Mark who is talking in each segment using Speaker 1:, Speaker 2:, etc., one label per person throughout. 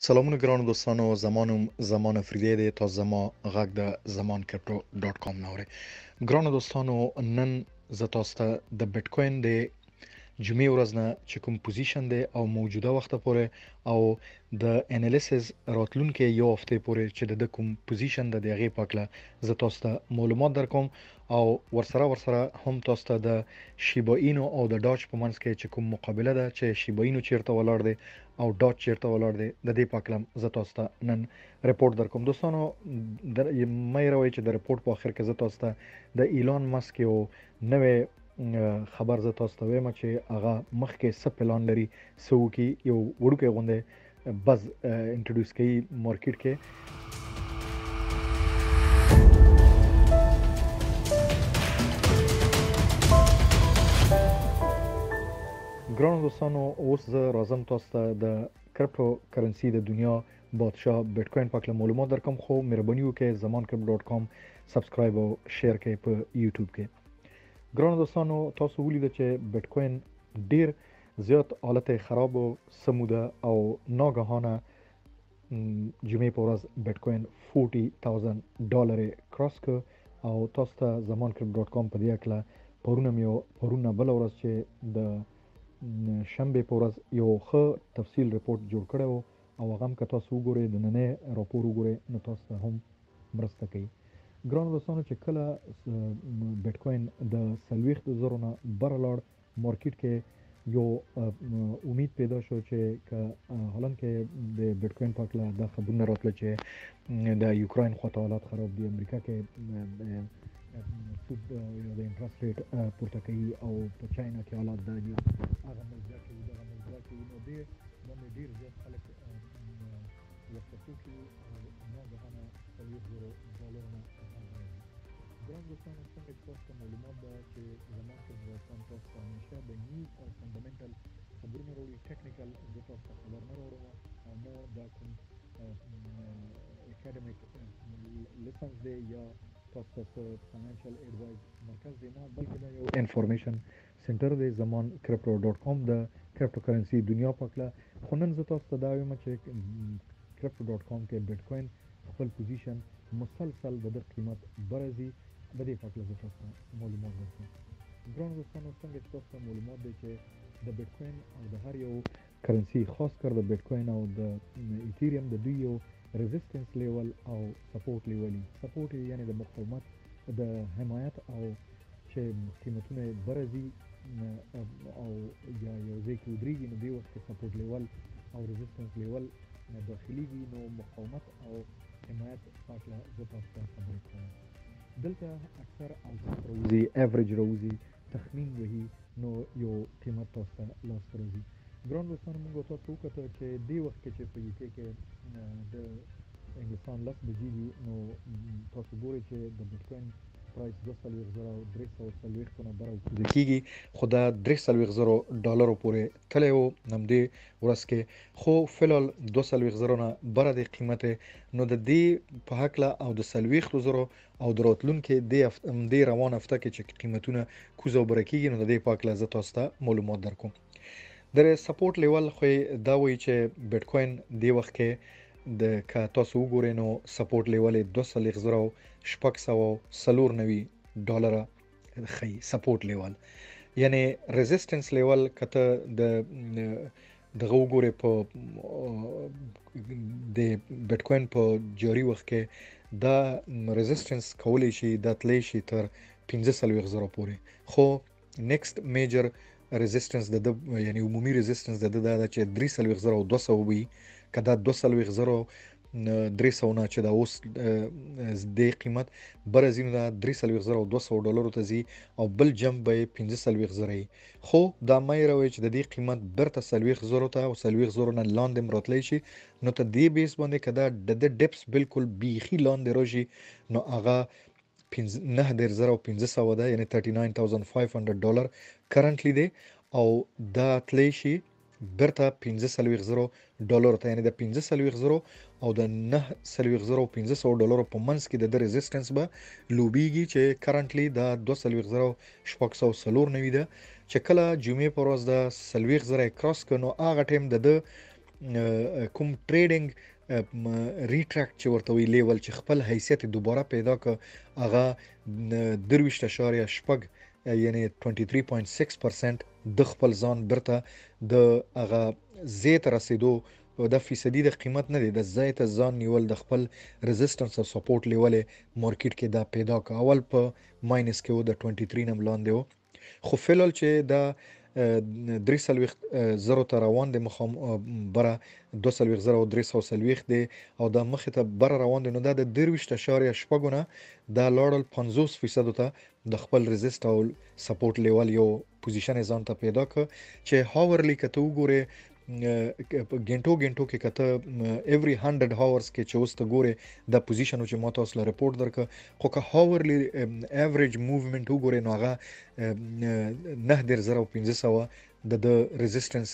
Speaker 1: سلامونه ګرانو دوستانو زمان فریدی دی تاسو زما غږ د زمان کرپټو ډاٹ کام نوري ګرانو دوستانو نن زه تاسو ته د بیت کوین د جمعې ورځ نه چې کوم پوزیشن دی او موجوده وخت پورې او د انالیسز راتلونکو یو هفته پورې چې د کوم پوزیشن د دغه پاکله زه تاسو ته معلومات درکوم او ورسره هم تاسو ته د شیبا اینو او د ډاچ په منځ کې چې کوم مقابله ده چې شیبا اینو چیرته ولاړ دی او ډاچ چیرته ولاړ دی د دې پاکلم زه تاسو ته نن رپورت درکوم دوستانو مې راوي چې د رپورت په اخر کې زه تاسو ته د ایلان ماسک یو نوې خبر زه تاسو ته وایم چې هغه مخکې څه پلان لري سو کې یو وړوکی غونډه بز انټروډوس کوي مارکیټ کې ګرانو دوستانو اوس زه راځم تاسو ته د کرپټو کرنسی د دنیا بادشاه بیت کوین په اړه معلومات درکوم خو مهرباني وکړئ زمان کرپټو ډاٹ کام سبسکرایب او شیر کړئ په یوټیوب کې ګرانو دوستانو تاسو ولیدل چې بیت کوین ډیر زیات حالت خراب او سموده او ناګهانه جمعې په ورځ بیت کوین $40,000 کراس ک او تاسو ته زمان کرپټو ډاٹ کام په دې اړه پرونه بل ورځ چې د شنبه په ورځ یو ښه تفصیل رپورت جوړ کړو او هغه هم که تاسو وګورئ د نننې راپور وګورئ نو تاسو ته هم مرسته کوي ګرانو دوستانو چې کله بیت کوین د 40,000 نه بر لاړ مارکیټ کې یو امید پیدا شو چې حالانکه د بیت کوین په اړه د خبرونه راتله چې د یوکرين خواته حالات خراب دي امریکا کې سود یا د انټرست ریټ پورته کوي او په چاینا کې حالات دا دي هغه مزدا کې نو ډیر زیات خلک وسپاسو کې نو غواړي $40,000 نه ګران دوستانو څنګه تاسو معلومات ده چې زموږ په ځوان تاسو همیشه د نیوز او فندامنټل خبرونه وروړي ټیکنیکل د تاسو خبر نه وروړم او نو دا کوم اکیډمیک لیسنز دی یا تاسو فاینانشل ایڈوایز مرکز دی نه بلکې دا یو انفارمیشن سنټر دی زمان کرپټو ډاٹ کام د کرپټو کرنسی دنیا پاکله خو نن زه تاسو ته دا وایم چې کرپټو ډاٹ کام کې بیت کوین خپل پوزیشن مسلسل د قیمت برازي د دې پاکله زه تاسو معلومات درکوم ګران دوستانو څنګه تاسو معلومات دی چې د بیت کوین او د هر یو کرنسی خاص کر د بیت کوین او د ایتھریم د دوی یو ریزिस्टेंस لیول او سپورټ لیول سپورټ یعنی د مقاومت د حمایت او چې قیمتونه برازي او یا یو ځکه ودرېږي نو دی وخت سپورټ لیول او ریزिस्टेंस لیول داخلي نو مقاومت او حمایت پاکله زه تاسو ته خبرې کوم دلته اکثر اوسط روزي ایوریج روزي تخمین وهي نو یو قیمت تاسو ته لاس راځي ګران دوستانو موږ تاسو وکړه چې دی وخت کې په یوکي کې د انګلستان لس بجې دي نو تاسو ګورئ چې د بیت کوین پرایس $2,340 نه بر کېږي خو دا $3,000 پورې تللی و نمدې ورځ کې خو فلال $2,000 نه بر د قیمت نو د دې په هکله او د $40,000 او د راتلونکو د روان هفته کې چې قیمتونه کوزو بر کېږي نو د دې پاکله زه تاسو ته معلومات درکوم د سپورټ لیول خو دا وایي چې بیت کوین دی وخت کې د کا تاسو وګورئ نو سپورټ لیول $2,490 خي سپورټ لیول یعنی ریزिस्टेंस لیول کته د وګورئ په د بیت کوین په جاري وخت کې دا ریزिस्टेंस کولای شي د تللی شي تر $15,000 پورې خو نیکست میجر ریزिस्टेंस د یعنی عمومي ریزिस्टेंस د چې $3,200 وي کدا $2,300 نه چې دا اوس د قیمت برازیل دا $3,200 ته زی او بل جنب به $15,000 خو دا مې راوي چې د دې قیمت برته $40,000 ته او $40,000 نه لاندې مراتلی شي نو ته دی بیس باندې کدا د ډپس بالکل بیخي لاندې راځي نو هغه $9,500 ده یعنی $39,500 کرنټلی دی او دا تلی شي برته $15,000 ته یعنی د $15,000 او د $9,500 په منځ کې د ریزिस्टेंस به لوبيږي چې کرنټلی دا $2,490 ده چې کله جمعې پر ورځ د $40,000 کراس کړي نو هغه ټیم د کوم ټریډینګ ریټریکټ چې ورته وی لیول چې خپل حیثیت دوباره پیدا ک هغه 23.6 یعنی 23.6% د خپل ځان برته د هغه زیات رسیدو د فیصدي د قیمت نه دی د زیات ځان نیول د خپل ريزिस्टنس او سپورټ لیول مارکیټ کې دا پیدا ک اول په ماینس کې و د 23 نم لاندې و خو فلل چې دا 3 زرو ته روان دي مخام بره 2 زره او 340 دي او دا مخ ته بره روان دي نو دا د 23.8 نه دا لوړل 50% ته د خپل ريزिस्ट او سپورټ لیول یو پوزیشن ځان ته پیدا ک چې هاورلی کته وګوره ګنټو کې کته ایوری 100 هاورز کې چې اوس ته ګوره د پوزیشن چې ما تاسو له رپورت درک خو که هاورلی ایوریج موومېنټ وګوره نو هغه 9.15 د ريزिस्टنس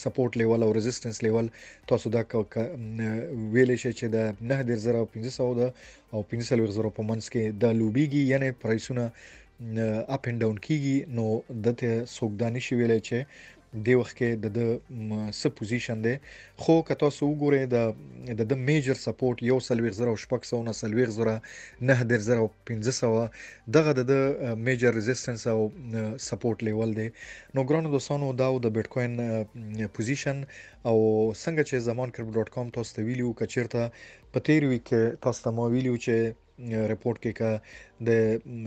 Speaker 1: سپورټ لیول او ريزिस्टنس لیول تاسو دا ویلې شي چې د 9.15 او 15.0 په منځ کې د لوبيږي یعنی پرایسونه اپ اند ډاون کیږي نو دته سوګداني شي ویلې چې دی وخت کې د سب پوزیشن دی خو که تاسو وګورئ د میجر سپورټ یو سلويغ زره او شپږ سو نه سلويغ زره 9.15 دغه د میجر ريزिस्टنس او سپورټ لیول دی نو ګرانو دوستانو دا د بیتکوین پوزیشن او څنګه چې zamankripto.com تاسو ته ویلیو کچیرته په تیر ویک تاسو ته مو ویلیو چې رپورت کې کا د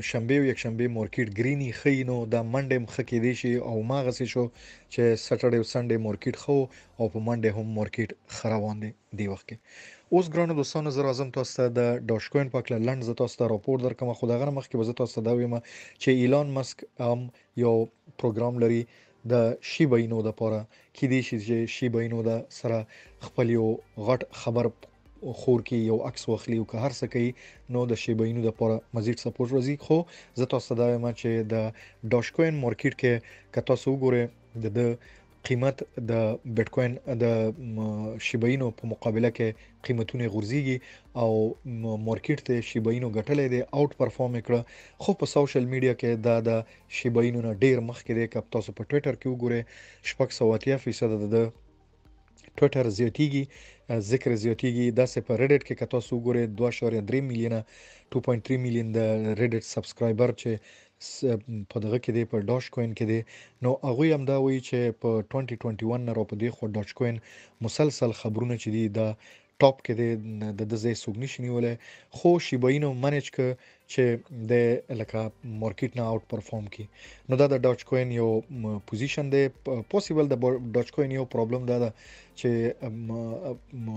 Speaker 1: شنبه او یک شنبه مارکیټ گرینی خینو د منډه مخ کې دی شي او ماغه سي شو چې سټرډي او سنډي مارکیټ خو او په منډه هم مارکیټ خرابون دی وخت کې اوس ګرانو دوستانو زه راځم تاسو ته د ډاش کوین په کله لند ز تاسو ته راپور درکم خو دغه مخ کې وزه تاسو ته دا ویم چې ایلان ماسک یو پروګرام لري د شیبا اینو د پاره کې دی چې شیبا اینو د سره خپل یو غټ خبر خور کې یو عکس واخلي او که هر څه کوي نو د شیباینو د لپاره مزید سپورټ راځي خو زه تاسو ته وایم چې د ډاش کوین مارکیټ کې که تاسو وګورئ د قیمت د بیتکوین د شیباینو په مقابله کې قیمتونه غورځيږي او مارکیټ ته شیباینو غټلې دي اوټ پرفارم کړه خو په سوشل میډیا کې د شیباینو نه ډیر مخکې دی که تاسو په ټوئیټر کې وګورئ 80% د ټوئیټر زیاتیږي ذکر زیاتیږي داسې په ریډټ کې کته سو ګوره 2.3 میلیون 2.3 میلیون د ریډټ سبسکرایبر چې په دغه کې دی په ډاش کوین کې دی نو هغه هم دا وایي چې په 2021 نه را په دی خو ډاش کوین مسلسل خبرونه چې دی دا ټاپ کې دی د ځای سوګ نشي نیولای خو شیباینو منیج ک چې د لکه مارکیټ نه اوټ پرفارم کی نو دا د ډاچ کوین یو پوزیشن دی پوسیبل د ډاچ کوین یو پرابلم دا ده چې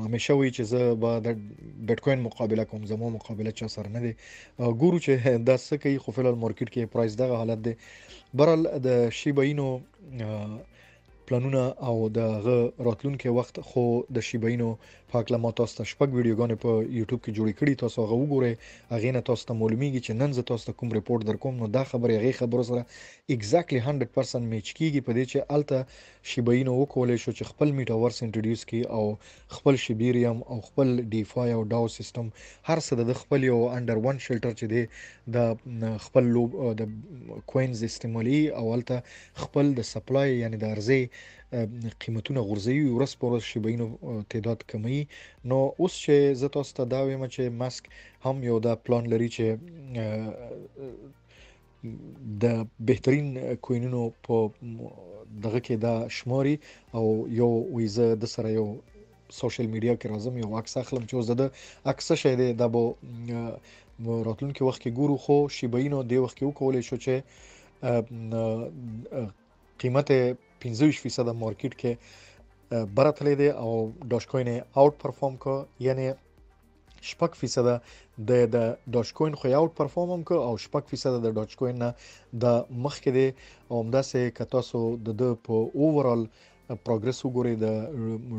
Speaker 1: همیشه وی چې زه به د بیتکوین مقابله کوم زمو مقابله چا سره نه دی ګورو چې دا څه کوي خو فلال مارکیټ کې پرایس دغه حالت دی برال د شیباینو پلانونه او د راتلونکو وخت خو د شیباینو پاکله ما تاسو ته شپږ ویډیوګانې په یوټیوب کې جوړې کړې تاسو هغه وګورئ هغه نه تاسو ته معلومیږي چې نن زه تاسو ته کوم ریپورت درکوم نو دا خبره هغه خبرو سره ایگزیکټلی 100% میچ کیږي په دې چې الته شیباینو وکولای شو چې خپل میټاورس انټروډیوس کړي او خپل شیبیریم او خپل ډیفای او داو سیستم هر څه د خپل یو انډر ون شلټر چې دی د خپل لوب د کوینز استعمالي او الته خپل د سپلای یعنی د ارزي قیمتونه غورځوي ورځ په ورځ شیباینو تعداد کمی نو اوس چې زه تاسو ته دا وایم چې ماسک هم یو دا پلان لري چې د بهترین کوینونو په دغه کې دا شماري او یو ویزه د سره یو سوشل میډیا کې راځم یو عکس اخلم چې زه د عکس شه دی د بو راتلونکي وخت کې ګورو خو شیباینو د وخت کې وکولای شو چې قیمت 15% مارکیټ کې براتلې دي او ډاش کوین اوټ پرفارم کو یعنی 6% د ډاش کوین خو اوټ پرفارم هم کو او 6% د ډاش کوین نه د مخ کې دي او همداسې کتا سو د په اوورال پروګرس وګوري د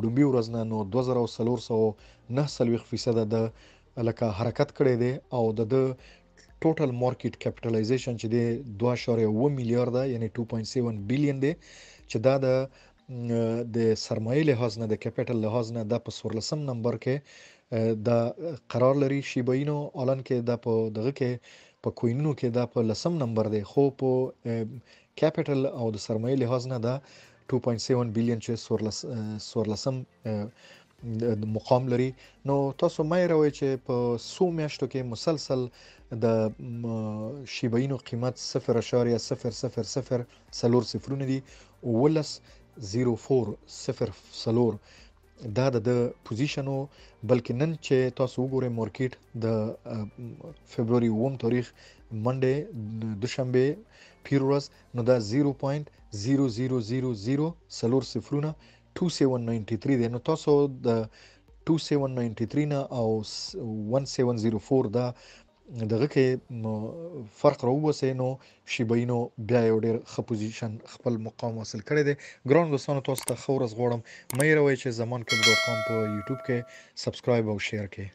Speaker 1: روبي ورځ نه نو 2309% د لکه حرکت کړي دي او د ټوټل مارکیټ کیپټلایزیشن چې دی 2.1 میلیارډ یعنی 2.7 بلین دی چې دا د سرمایه لحاظ نه د کیپټل لحاظ نه د په 14 نمبر کې دا قرار لري شیباینو الان کې دا په دغه کې په کوینونو کې دا په 10 نمبر دی خو په کیپټل او د سرمایه لحاظ نه دا 2.7 بلین چې سورلسم مقام لري. نو تاسو مې راوي چې په 100 میاشتو کې مسلسل د شیبینو قیمت 0.000 سلور صفرونه دي 0.04 دا د پوزیشنو، بلکې نن چې تاسو وګورئ مارکیټ د فبرवरी 1 تاریخ منډه دوشنبه پیر ورځ نو دا 0.0000 سلور صفرونه 2793 دی. نو تاسو د 2793 نه او 1704 دا دغه کې فرق راوبسه نو شیبینو بیا یو ډیر ښه پوزیشن خپل مقام حاصل کړی دی. ګران دوستانو تاسو ته خورز غواړم مې راوي چې زمانکب.com په یوټیوب کې سبسکرایب او شیر کړئ.